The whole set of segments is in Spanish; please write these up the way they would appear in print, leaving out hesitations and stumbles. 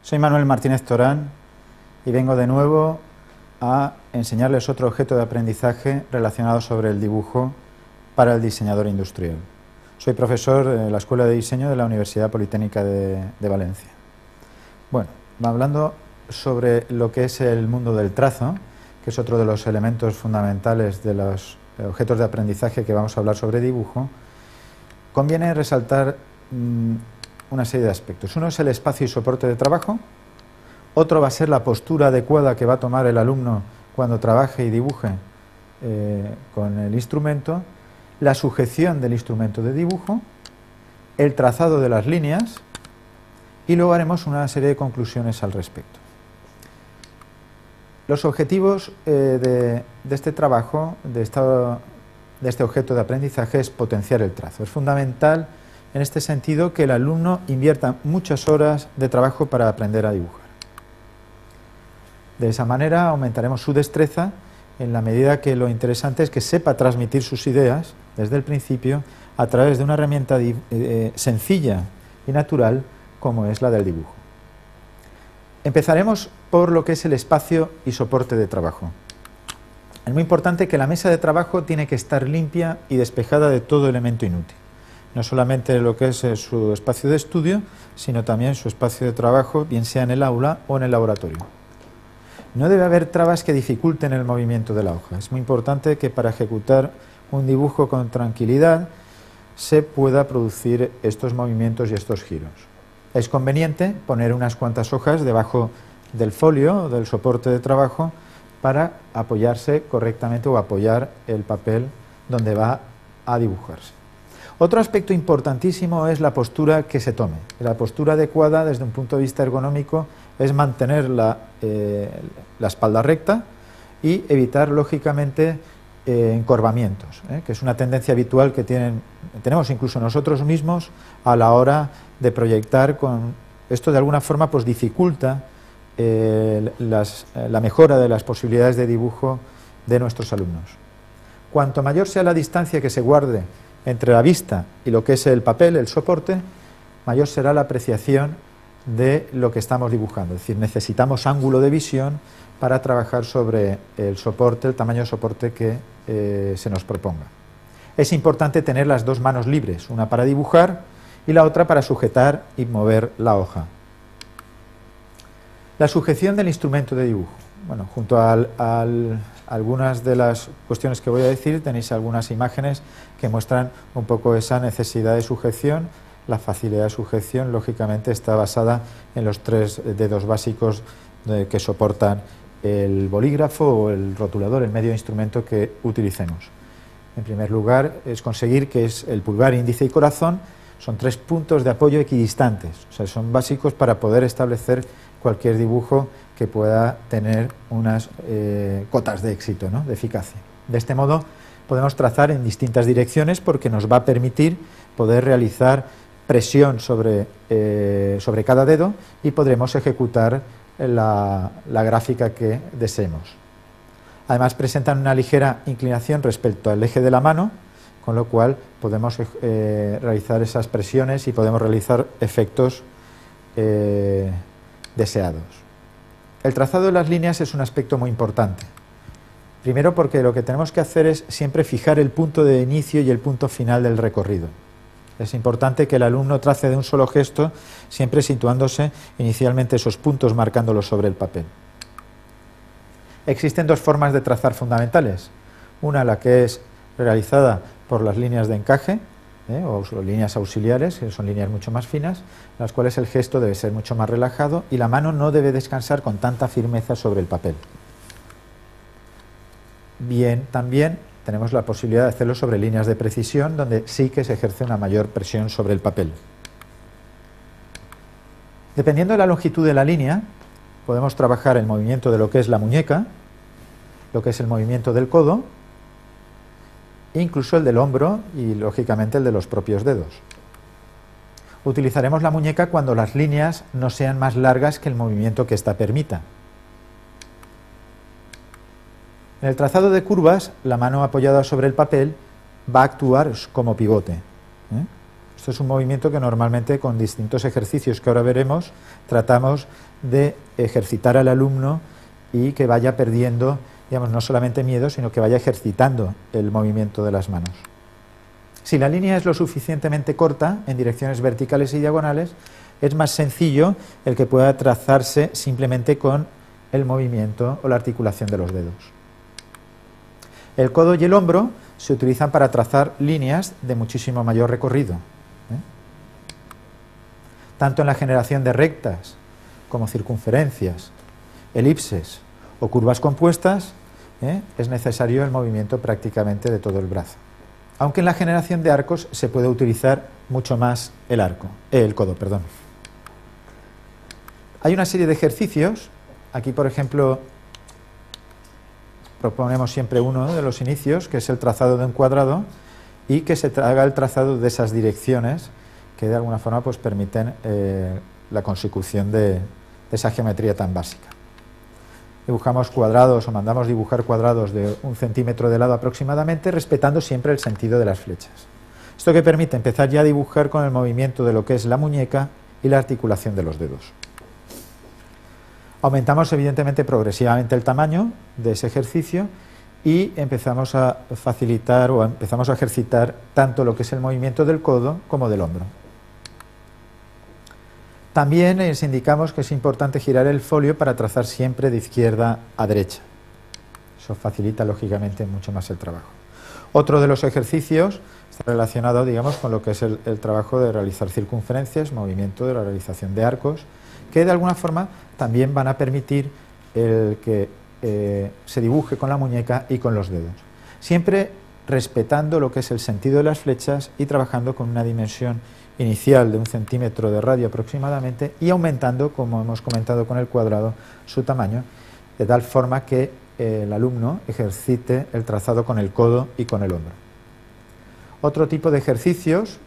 Soy Manuel Martínez Torán y vengo de nuevo a enseñarles otro objeto de aprendizaje relacionado sobre el dibujo para el diseñador industrial. Soy profesor en la Escuela de Diseño de la Universidad Politécnica de Valencia. Bueno, hablando sobre lo que es el mundo del trazo, que es otro de los elementos fundamentales de los objetos de aprendizaje que vamos a hablar sobre dibujo, conviene resaltar una serie de aspectos. Uno es el espacio y soporte de trabajo, otro va a ser la postura adecuada que va a tomar el alumno cuando trabaje y dibuje con el instrumento, la sujeción del instrumento de dibujo, el trazado de las líneas y luego haremos una serie de conclusiones al respecto. Los objetivos de este trabajo, de este objeto de aprendizaje, es potenciar el trazo. Es fundamental en este sentido que el alumno invierta muchas horas de trabajo para aprender a dibujar. De esa manera aumentaremos su destreza en la medida que lo interesante es que sepa transmitir sus ideas desde el principio a través de una herramienta sencilla y natural como es la del dibujo. Empezaremos por lo que es el espacio y soporte de trabajo. Es muy importante que la mesa de trabajo tiene que estar limpia y despejada de todo elemento inútil. No solamente lo que es su espacio de estudio, sino también su espacio de trabajo, bien sea en el aula o en el laboratorio. No debe haber trabas que dificulten el movimiento de la hoja. Es muy importante que para ejecutar un dibujo con tranquilidad se pueda producir estos movimientos y estos giros. Es conveniente poner unas cuantas hojas debajo del folio o del soporte de trabajo para apoyarse correctamente o apoyar el papel donde va a dibujarse. Otro aspecto importantísimo es la postura que se tome. La postura adecuada desde un punto de vista ergonómico es mantener la espalda recta y evitar lógicamente encorvamientos, que es una tendencia habitual que tenemos incluso nosotros mismos a la hora de proyectar. Esto de alguna forma pues dificulta la mejora de las posibilidades de dibujo de nuestros alumnos. Cuanto mayor sea la distancia que se guarde entre la vista y lo que es el papel, el soporte, mayor será la apreciación de lo que estamos dibujando. Es decir, necesitamos ángulo de visión para trabajar sobre el soporte, el tamaño de soporte que se nos proponga. Es importante tener las dos manos libres, una para dibujar y la otra para sujetar y mover la hoja. La sujeción del instrumento de dibujo. Bueno, junto a algunas de las cuestiones que voy a decir, tenéis algunas imágenes que muestran un poco esa necesidad de sujeción. La facilidad de sujeción, lógicamente, está basada en los tres dedos básicos que soportan el bolígrafo o el rotulador, el medio de instrumento que utilicemos. En primer lugar, es conseguir que es el pulgar, índice y corazón, son tres puntos de apoyo equidistantes, o sea, son básicos para poder establecer cualquier dibujo que pueda tener unas cotas de éxito, ¿no?, de eficacia. De este modo podemos trazar en distintas direcciones porque nos va a permitir poder realizar presión sobre cada dedo y podremos ejecutar la gráfica que deseemos. Además presentan una ligera inclinación respecto al eje de la mano, con lo cual podemos realizar esas presiones y podemos realizar efectos deseados. El trazado de las líneas es un aspecto muy importante. Primero porque lo que tenemos que hacer es siempre fijar el punto de inicio y el punto final del recorrido. Es importante que el alumno trace de un solo gesto, siempre situándose inicialmente esos puntos, marcándolos sobre el papel. Existen dos formas de trazar fundamentales. Una, la que es realizada por las líneas de encaje, o líneas auxiliares, que son líneas mucho más finas, en las cuales el gesto debe ser mucho más relajado y la mano no debe descansar con tanta firmeza sobre el papel. Bien, también tenemos la posibilidad de hacerlo sobre líneas de precisión, donde sí que se ejerce una mayor presión sobre el papel. Dependiendo de la longitud de la línea, podemos trabajar el movimiento de lo que es la muñeca, lo que es el movimiento del codo, incluso el del hombro y, lógicamente, el de los propios dedos. Utilizaremos la muñeca cuando las líneas no sean más largas que el movimiento que ésta permita. En el trazado de curvas, la mano apoyada sobre el papel va a actuar como pivote. Esto es un movimiento que normalmente con distintos ejercicios que ahora veremos tratamos de ejercitar al alumno y que vaya perdiendo, digamos, no solamente miedo, sino que vaya ejercitando el movimiento de las manos. Si la línea es lo suficientemente corta en direcciones verticales y diagonales, es más sencillo el que pueda trazarse simplemente con el movimiento o la articulación de los dedos. El codo y el hombro se utilizan para trazar líneas de muchísimo mayor recorrido, tanto en la generación de rectas como circunferencias, elipses o curvas compuestas, es necesario el movimiento prácticamente de todo el brazo. Aunque en la generación de arcos se puede utilizar mucho más el codo. Hay una serie de ejercicios, aquí por ejemplo proponemos siempre uno de los inicios, que es el trazado de un cuadrado, y que se haga el trazado de esas direcciones que de alguna forma pues permiten la consecución de esa geometría tan básica. Dibujamos cuadrados o mandamos dibujar cuadrados de 1 centímetro de lado aproximadamente, respetando siempre el sentido de las flechas. Esto que permite empezar ya a dibujar con el movimiento de lo que es la muñeca y la articulación de los dedos. Aumentamos evidentemente progresivamente el tamaño de ese ejercicio y empezamos a facilitar o empezamos a ejercitar tanto lo que es el movimiento del codo como del hombro. También les indicamos que es importante girar el folio para trazar siempre de izquierda a derecha. Eso facilita lógicamente mucho más el trabajo. Otro de los ejercicios está relacionado, digamos, con lo que es el trabajo de realizar circunferencias, movimiento de la realización de arcos, que de alguna forma también van a permitir el que se dibuje con la muñeca y con los dedos. Siempre respetando lo que es el sentido de las flechas y trabajando con una dimensión inicial de 1 centímetro de radio aproximadamente y aumentando, como hemos comentado con el cuadrado, su tamaño, de tal forma que el alumno ejercite el trazado con el codo y con el hombro. Otro tipo de ejercicios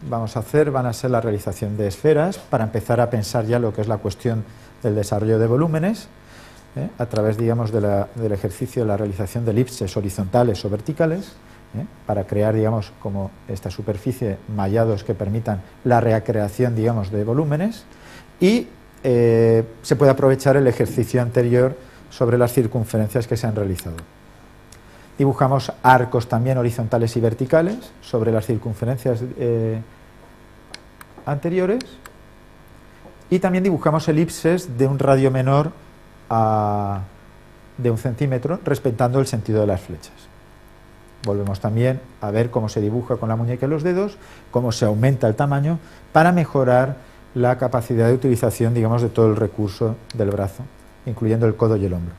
van a ser la realización de esferas, para empezar a pensar ya lo que es la cuestión del desarrollo de volúmenes, a través, digamos, del ejercicio de la realización de elipses horizontales o verticales, para crear, digamos, como esta superficie, mallados que permitan la recreación, digamos, de volúmenes, y se puede aprovechar el ejercicio anterior sobre las circunferencias que se han realizado. Dibujamos arcos también horizontales y verticales sobre las circunferencias anteriores, y también dibujamos elipses de un radio menor de 1 centímetro, respetando el sentido de las flechas. Volvemos también a ver cómo se dibuja con la muñeca y los dedos, cómo se aumenta el tamaño para mejorar la capacidad de utilización, digamos, de todo el recurso del brazo, incluyendo el codo y el hombro.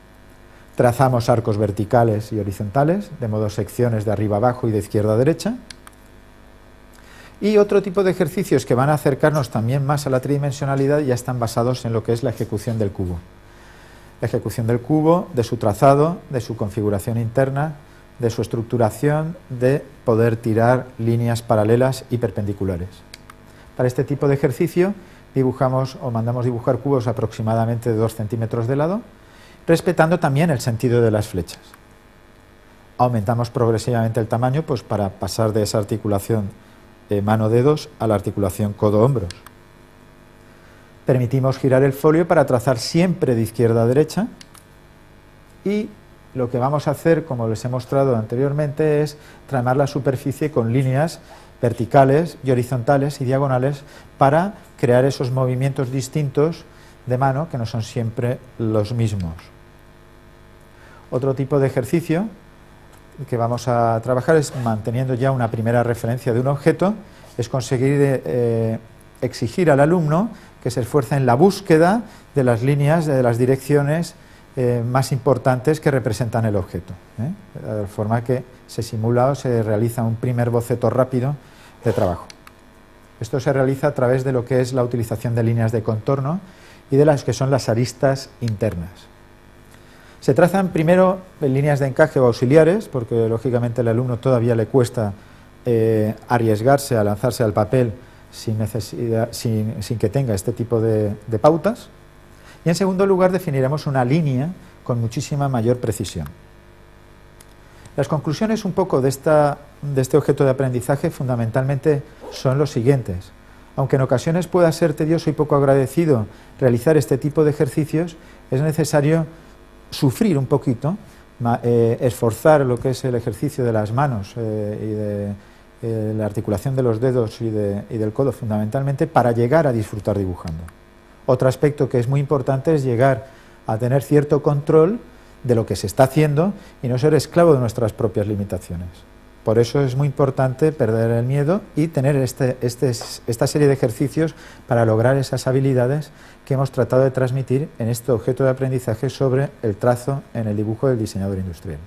Trazamos arcos verticales y horizontales, de modo secciones de arriba abajo y de izquierda a derecha. Y otro tipo de ejercicios que van a acercarnos también más a la tridimensionalidad ya están basados en lo que es la ejecución del cubo. La ejecución del cubo, de su trazado, de su configuración interna, de su estructuración, de poder tirar líneas paralelas y perpendiculares. Para este tipo de ejercicio dibujamos o mandamos dibujar cubos aproximadamente de 2 centímetros de lado, respetando también el sentido de las flechas. Aumentamos progresivamente el tamaño, pues, para pasar de esa articulación mano-dedos a la articulación codo-hombros. Permitimos girar el folio para trazar siempre de izquierda a derecha, y lo que vamos a hacer, como les he mostrado anteriormente, es tramar la superficie con líneas verticales y horizontales y diagonales para crear esos movimientos distintos de mano que no son siempre los mismos. Otro tipo de ejercicio que vamos a trabajar es, manteniendo ya una primera referencia de un objeto, es conseguir exigir al alumno que se esfuerce en la búsqueda de las líneas, de las direcciones más importantes que representan el objeto, de forma que se simula o se realiza un primer boceto rápido de trabajo. Esto se realiza a través de lo que es la utilización de líneas de contorno y de las que son las aristas internas. Se trazan primero líneas de encaje o auxiliares, porque lógicamente al alumno todavía le cuesta arriesgarse a lanzarse al papel sin que tenga este tipo de pautas. Y en segundo lugar definiremos una línea con muchísima mayor precisión. Las conclusiones un poco de este objeto de aprendizaje fundamentalmente son los siguientes. Aunque en ocasiones pueda ser tedioso y poco agradecido realizar este tipo de ejercicios, es necesario sufrir un poquito, esforzar lo que es el ejercicio de las manos y de la articulación de los dedos y del codo fundamentalmente para llegar a disfrutar dibujando. Otro aspecto que es muy importante es llegar a tener cierto control de lo que se está haciendo y no ser esclavo de nuestras propias limitaciones. Por eso es muy importante perder el miedo y tener esta serie de ejercicios para lograr esas habilidades que hemos tratado de transmitir en este objeto de aprendizaje sobre el trazo en el dibujo del diseñador industrial.